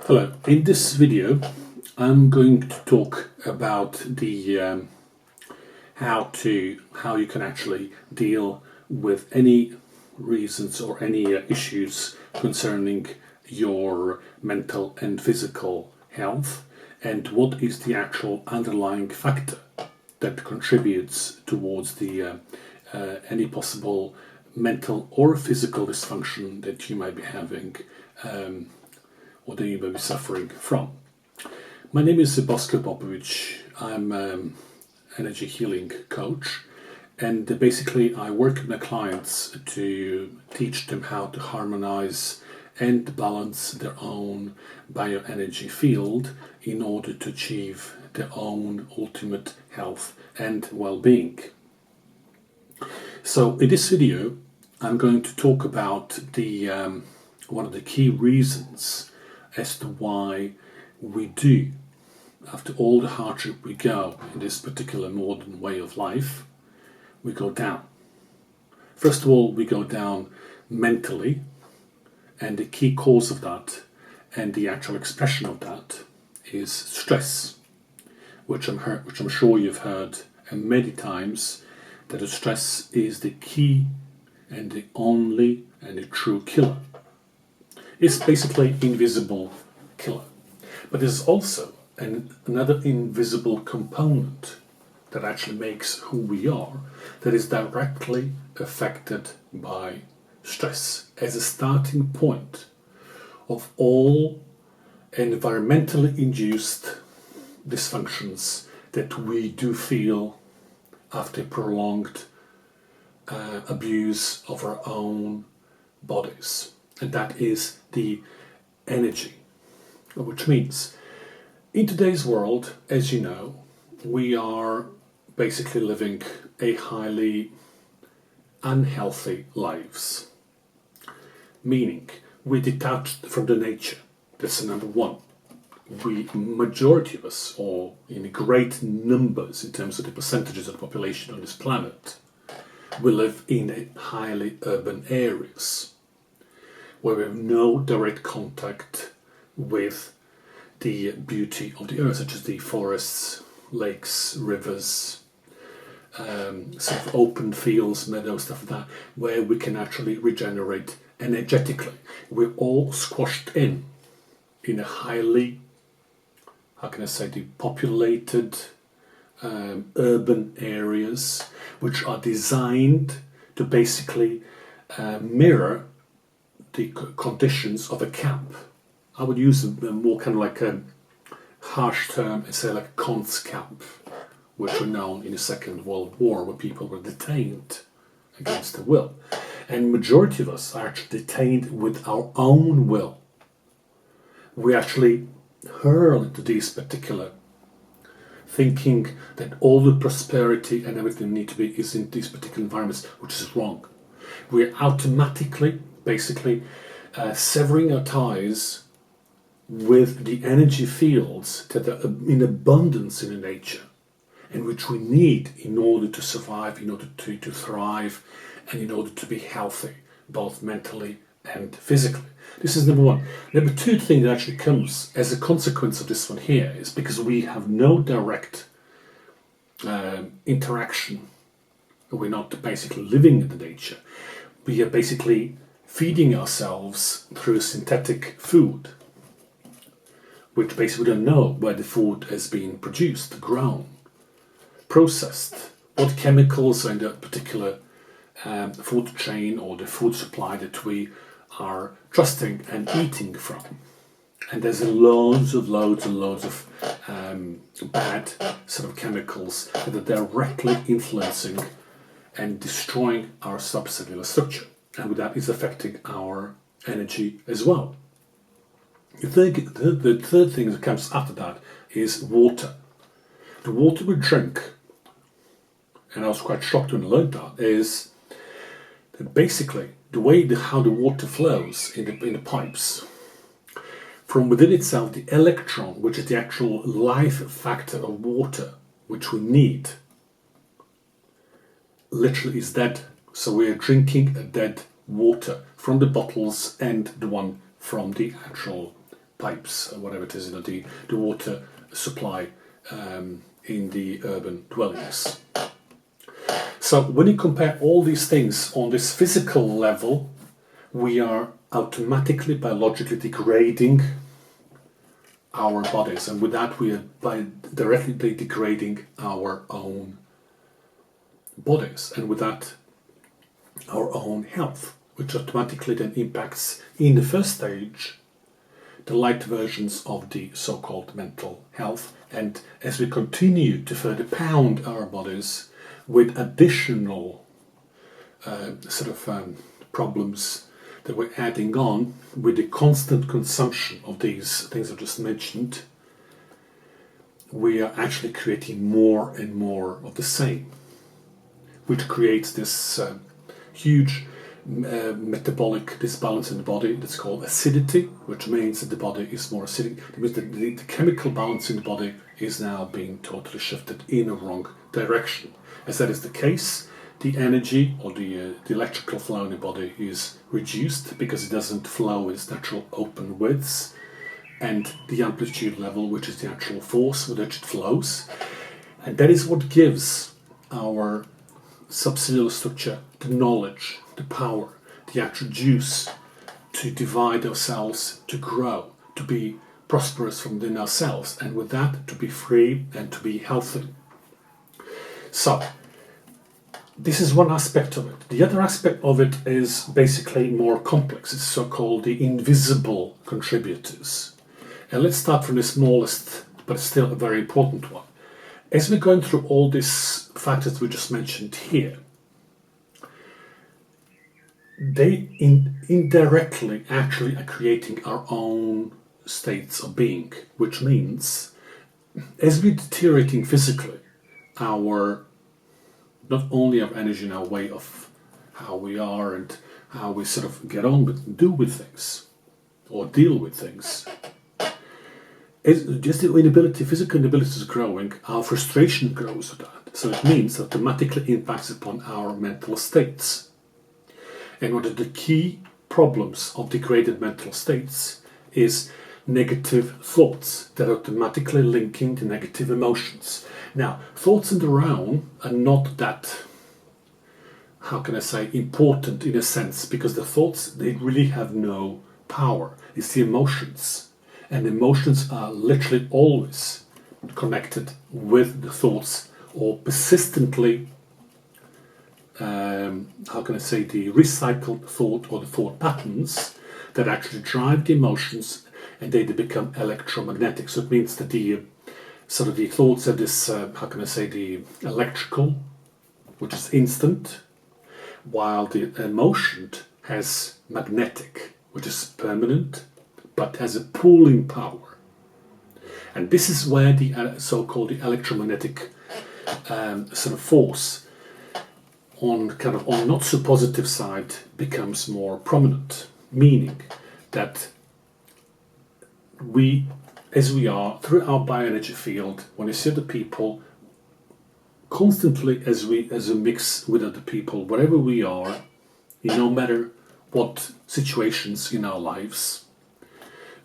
Hello, in this video I'm going to talk about the how you can actually deal with any reasons or any issues concerning your mental and physical health, and what is the actual underlying factor that contributes towards the any possible mental or physical dysfunction that you might be having or that you may be suffering from. My name is Bosko Popovic. I'm energy healing coach, and basically I work with my clients to teach them how to harmonize and balance their own bioenergy field in order to achieve their own ultimate health and well-being. So in this video I'm going to talk about the one of the key reasons as to why we do, after all the hardship we go in this particular modern way of life, we go down. First of all, we go down mentally, and the key cause of that and the actual expression of that is stress, which I'm sure you've heard many times, that the stress is the key and the only and the true killer. It's basically invisible killer. But there's also another invisible component that actually makes who we are, that is directly affected by stress as a starting point of all environmentally induced dysfunctions that we do feel after prolonged abuse of our own bodies. And that is the energy, which means in today's world, as you know, we are basically living a highly unhealthy lives, meaning we're detached from the nature. That's number one. Majority of us, or in great numbers in terms of the percentages of the population on this planet, we live in highly urban areas where we have no direct contact with the beauty of the earth, such as the forests, lakes, rivers, sort of open fields, meadows, stuff like that, where we can actually regenerate energetically. We're all squashed in a highly, depopulated urban areas, which are designed to basically mirror the conditions of a camp. I would use a more kind of like a harsh term and say like a Kunstkamp, which were known in the Second World War, where people were detained against their will. And majority of us are actually detained with our own will. We actually hurl into these particular thinking that all the prosperity and everything need to be is in these particular environments, which is wrong. We're automatically basically severing our ties with the energy fields that are in abundance in the nature and which we need in order to survive, in order to thrive, and in order to be healthy, both mentally and physically. This is number one. Number two thing that actually comes as a consequence of this one here is because we have no direct interaction. We're not basically living in the nature. We are basically feeding ourselves through synthetic food, which basically we don't know where the food has been produced, grown, processed, what chemicals are in that particular food chain or the food supply that we are trusting and eating from. And there's loads of bad sort of chemicals that are directly influencing and destroying our subcellular structure. And with that is affecting our energy as well. The third thing that comes after that is water. The water we drink, and I was quite shocked when I learned that, is that basically the way how the water flows in the pipes, from within itself, the electron, which is the actual life factor of water, which we need, literally is dead. So we are drinking a dead water from the bottles and the one from the actual pipes, or whatever it is, the water supply in the urban dwellings. So when you compare all these things on this physical level, we are automatically, biologically degrading our bodies, and with that we are directly degrading our own bodies, and with that our own health, which automatically then impacts in the first stage the light versions of the so-called mental health. And as we continue to further pound our bodies with additional problems that we're adding on with the constant consumption of these things I just mentioned, we are actually creating more and more of the same, which creates this huge metabolic disbalance in the body that's called acidity, which means that the body is more acidic. It means that the chemical balance in the body is now being totally shifted in a wrong direction. As that is the case, the energy or the electrical flow in the body is reduced because it doesn't flow with its natural open widths, and the amplitude level, which is the actual force with which it flows. And that is what gives our subcellular structure the knowledge, the power, the actual juice to divide ourselves, to grow, to be prosperous from within ourselves, and with that to be free and to be healthy. So this is one aspect of it. The other aspect of it is basically more complex. It's so-called the invisible contributors. And let's start from the smallest, but still a very important one. As we're going through all these factors we just mentioned here, they indirectly actually are creating our own states of being, which means as we're deteriorating physically, not only our energy and our way of how we are and how we sort of get on with and do with things or deal with things. Just the inability, physical inability is growing, our frustration grows with that. So it means that automatically impacts upon our mental states. And one of the key problems of degraded mental states is negative thoughts that are automatically linking to negative emotions. Now, thoughts in their own are not that, how can I say, important in a sense, because the thoughts, they really have no power. It's the emotions. And emotions are literally always connected with the thoughts, or persistently, how can I say, the recycled thought or the thought patterns that actually drive the emotions, and they become electromagnetic. So it means that the thoughts have this, how can I say, the electrical, which is instant, while the emotion has magnetic, which is permanent, but has a pulling power. And this is where the so-called the electromagnetic force on not so positive side becomes more prominent, meaning that we, as we are through our bioenergy field, when you see the people constantly as we mix with other people, wherever we are, no matter what situations in our lives,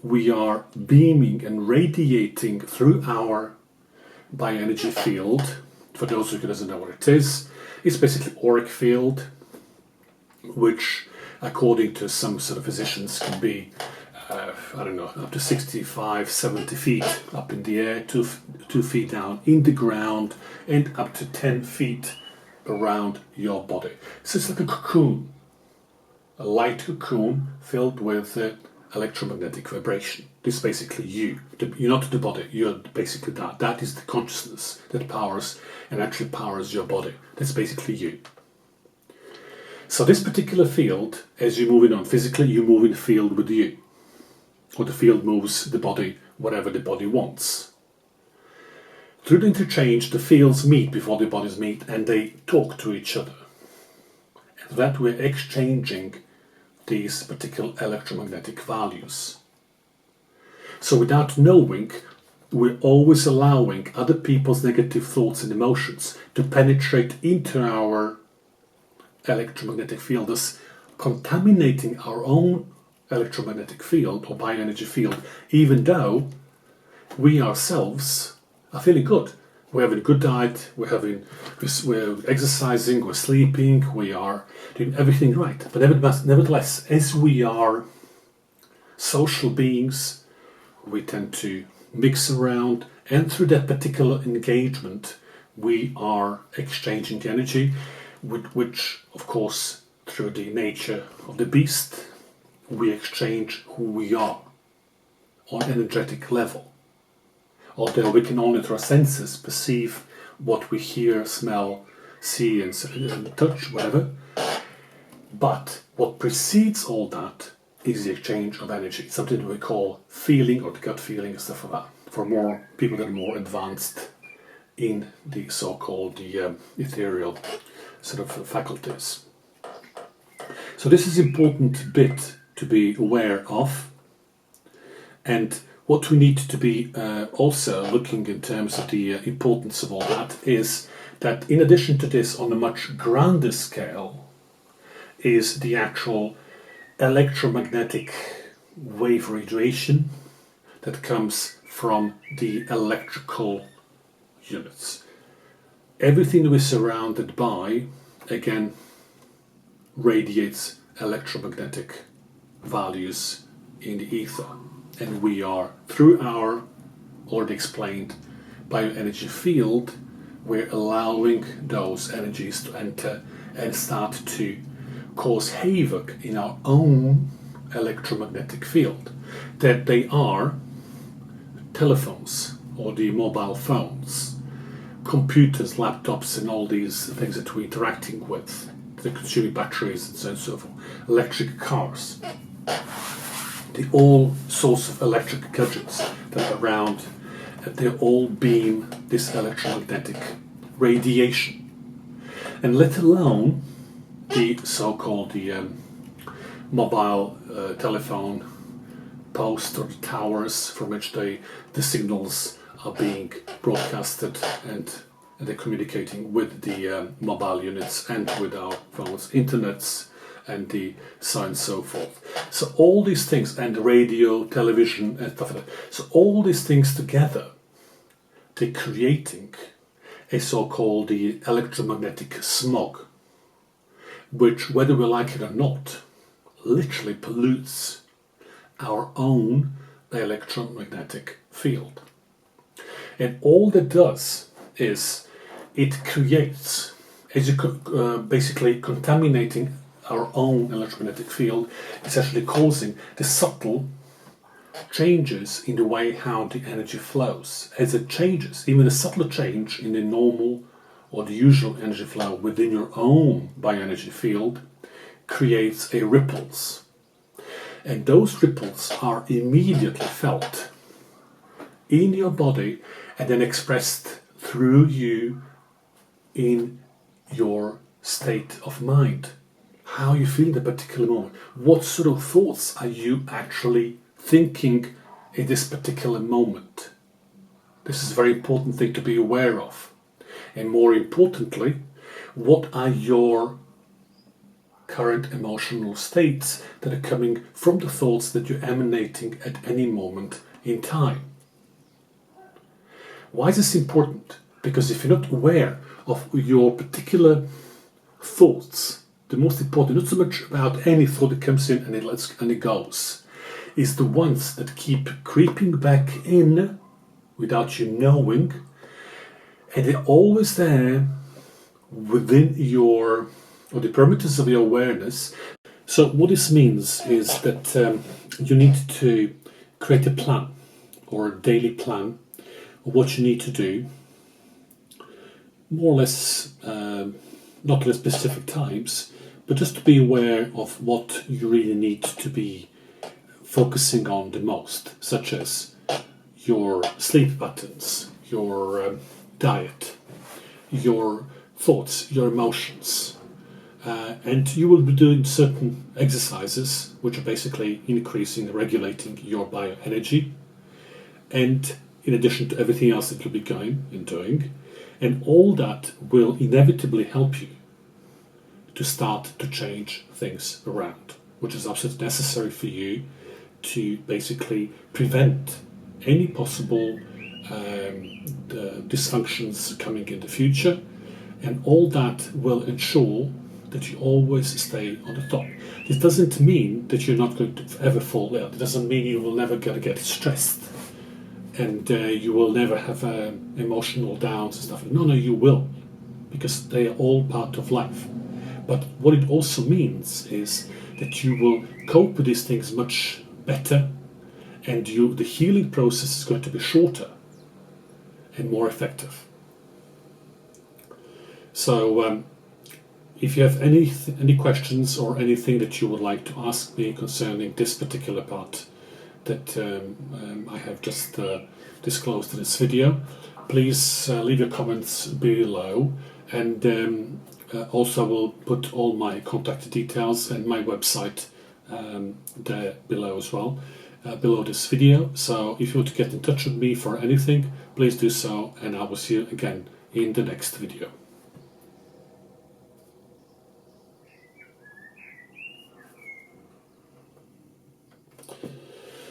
we are beaming and radiating through our bioenergy field. For those who doesn't know what it is, it's basically auric field, which according to some sort of physicians can be up to 65, 70 feet up in the air, 2 feet down in the ground, and up to 10 feet around your body. So it's like a cocoon, a light cocoon filled with electromagnetic vibration. This is basically you. You're not the body, you're basically that. That is the consciousness that powers and actually powers your body. That's basically you. So this particular field, as you're moving on physically, you move in the field with you. Or the field moves the body, whatever the body wants. Through the interchange, the fields meet before the bodies meet, and they talk to each other. And that we're exchanging these particular electromagnetic values. So without knowing, we're always allowing other people's negative thoughts and emotions to penetrate into our electromagnetic field, thus contaminating our own electromagnetic field or bioenergy field, even though we ourselves are feeling good. We're having a good diet, we're exercising, we're sleeping, we are doing everything right. But nevertheless, as we are social beings, we tend to mix around, and through that particular engagement, we are exchanging energy, which, of course, through the nature of the beast, we exchange who we are on an energetic level. Although we can only through our senses perceive what we hear, smell, see, and touch, whatever. But what precedes all that is the exchange of energy, something that we call feeling or the gut feeling and stuff like that, for more people that are more advanced in the so-called ethereal sort of faculties. So this is an important bit to be aware of, and what we need to be also looking in terms of the importance of all that is that in addition to this, on a much grander scale, is the actual electromagnetic wave radiation that comes from the electrical units. Everything that we're surrounded by, again, radiates electromagnetic values in the ether. And we are, through our already explained bioenergy field, we're allowing those energies to enter and start to cause havoc in our own electromagnetic field. That they are telephones or the mobile phones, computers, laptops, and all these things that we're interacting with, the consuming batteries and so on and so forth, electric cars. The all sorts of electric gadgets that are around, they all beam this electromagnetic radiation. And let alone the so-called mobile telephone post or the towers from which the signals are being broadcasted, and they're communicating with the mobile units and with our phones, internets, and the so on and so forth. So all these things, and radio, television, and stuff like that. So all these things together, they're creating a so-called the electromagnetic smog, which, whether we like it or not, literally pollutes our own electromagnetic field. And all that does is it creates, as you basically contaminating our own electromagnetic field, is actually causing the subtle changes in the way how the energy flows. As it changes, even a subtle change in the normal or the usual energy flow within your own bioenergy field creates a ripples. And those ripples are immediately felt in your body and then expressed through you in your state of mind. How you feel in a particular moment. What sort of thoughts are you actually thinking in this particular moment? This is a very important thing to be aware of. And more importantly, what are your current emotional states that are coming from the thoughts that you're emanating at any moment in time? Why is this important? Because if you're not aware of your particular thoughts, the most important, not so much about any thought that comes in and it goes, is the ones that keep creeping back in without you knowing, and they're always there within your, or the parameters of your awareness. So what this means is that you need to create a plan, or a daily plan, of what you need to do, more or less, not at specific times, but just to be aware of what you really need to be focusing on the most, such as your sleep patterns, your diet, your thoughts, your emotions. And you will be doing certain exercises which are basically increasing and regulating your bioenergy, and in addition to everything else that you'll be going and doing. And all that will inevitably help you to start to change things around. which is absolutely necessary for you to basically prevent any possible dysfunctions coming in the future, and all that will ensure that you always stay on the top. This doesn't mean that you're not going to ever fall ill. It doesn't mean you will never get stressed and you will never have emotional downs and stuff. No, you will, because they are all part of life. But what it also means is that you will cope with these things much better, and the healing process is going to be shorter and more effective. So if you have any questions or anything that you would like to ask me concerning this particular part that I have just disclosed in this video, please leave your comments below, and also I will put all my contact details and my website there below as well, below this video. So if you want to get in touch with me for anything, please do so, and I will see you again in the next video.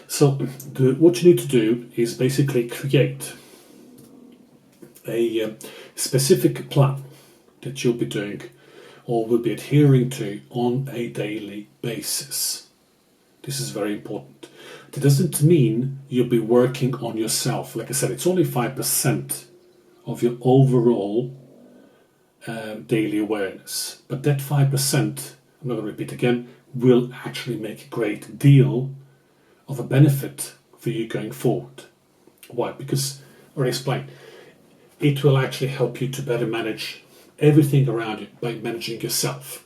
So what you need to do is basically create a specific plan that you'll be doing or will be adhering to on a daily basis. This is very important. It doesn't mean you'll be working on yourself. Like I said, it's only 5% of your overall daily awareness. But that 5%, I'm not going to repeat again, will actually make a great deal of a benefit for you going forward. Why? Because, or explain, it will actually help you to better manage everything around you by managing yourself.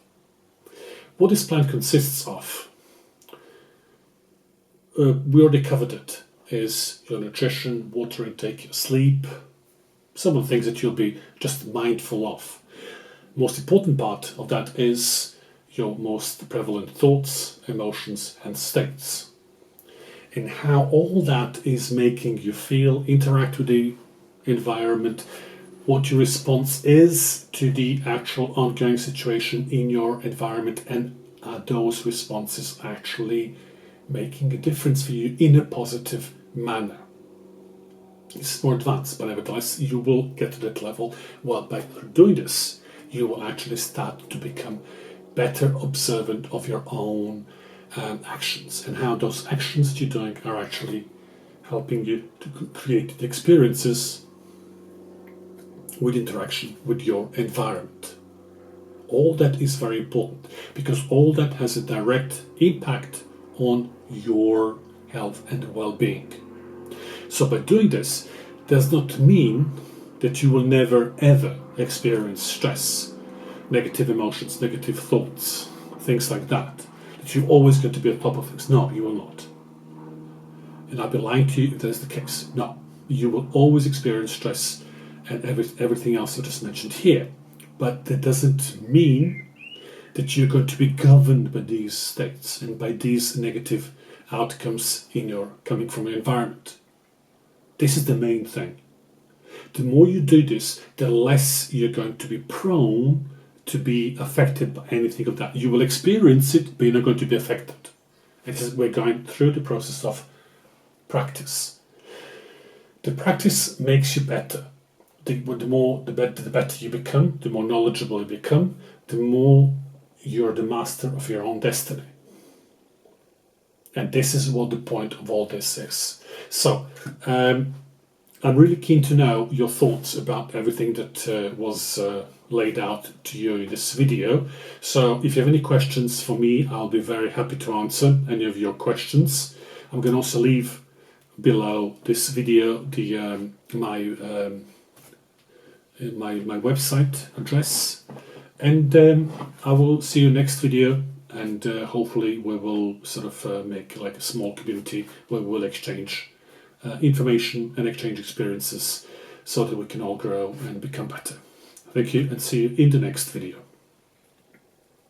What this plan consists of, we already covered it, is your nutrition, water intake, your sleep, some of the things that you'll be just mindful of. Most important part of that is your most prevalent thoughts, emotions, and states, and how all that is making you feel, interact with the environment, what your response is to the actual ongoing situation in your environment, and are those responses actually making a difference for you in a positive manner. It's more advanced, but nevertheless, you will get to that level. Well, by doing this, you will actually start to become better observant of your own actions, and how those actions that you're doing are actually helping you to create the experiences with interaction with your environment. All that is very important, because all that has a direct impact on your health and well-being. So by doing this does not mean that you will never ever experience stress, negative emotions, negative thoughts, things like that you're always going to be on top of things. No, you will not. And I'd be lying to you if that is the case. No, you will always experience stress and everything else I just mentioned here. But that doesn't mean that you're going to be governed by these states and by these negative outcomes coming from your environment. This is the main thing. The more you do this, the less you're going to be prone to be affected by anything of that. You will experience it, but you're not going to be affected. We're going through the process of practice. The practice makes you better. The better you become, the more knowledgeable you become, the more you're the master of your own destiny. And this is what the point of all this is. So, I'm really keen to know your thoughts about everything that was laid out to you in this video. So if you have any questions for me, I'll be very happy to answer any of your questions. I'm going to also leave below this video my website address, and I will see you next video, and hopefully we will sort of make like a small community where we'll exchange information and exchange experiences so that we can all grow and become better. Thank you, and see you in the next video.